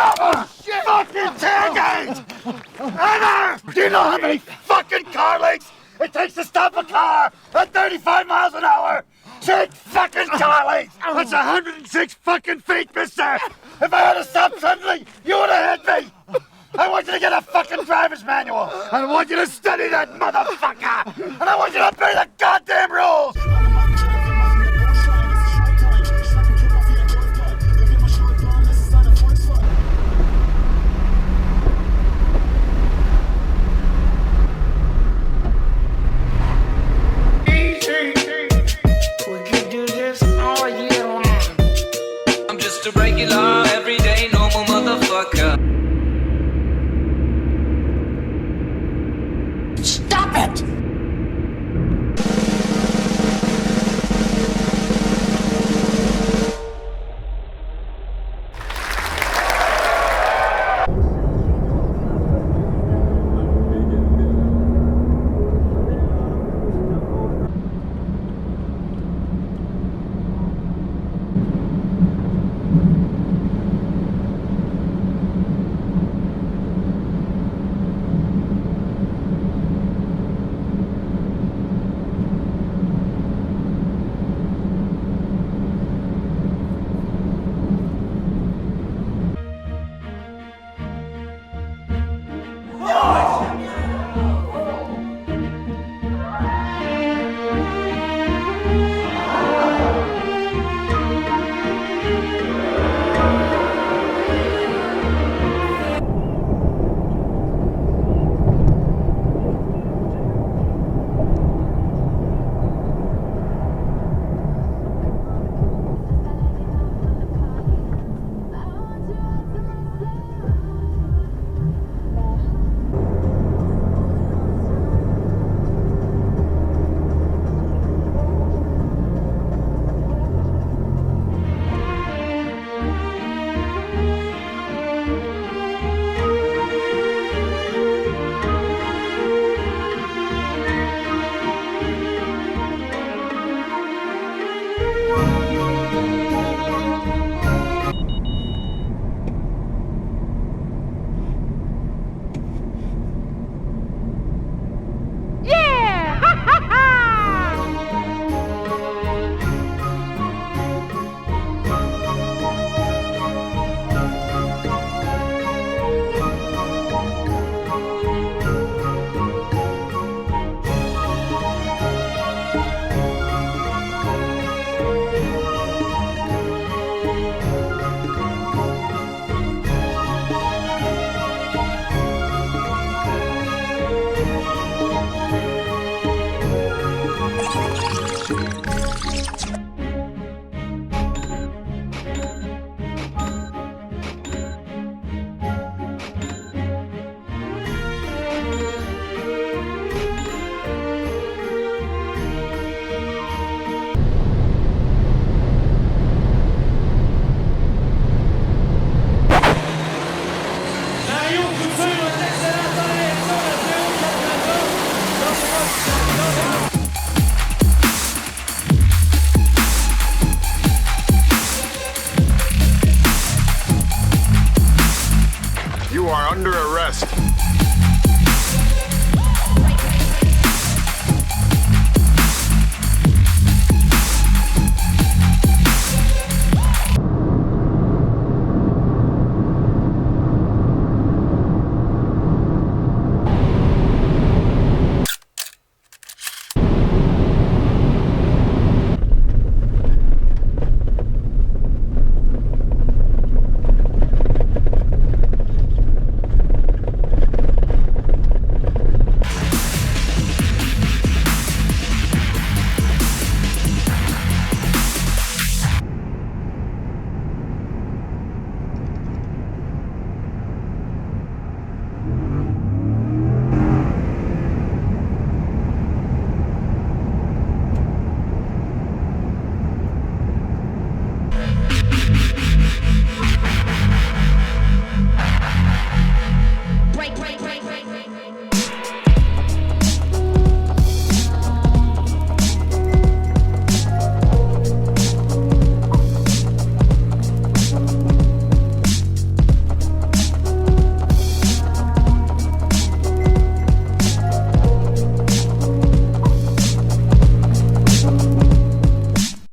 Oh, shit! Fucking tailgate! Ever! Do you know how many fucking car lengths it takes to stop a car at 35 miles an hour? 6 fucking car lengths! That's 106 fucking feet, mister! If I had to stop suddenly, you would have hit me! I want you to get a fucking driver's manual! I want you to study that motherfucker! And I want you to obey the goddamn rules! A regular, everyday, normal motherfucker. Stop it!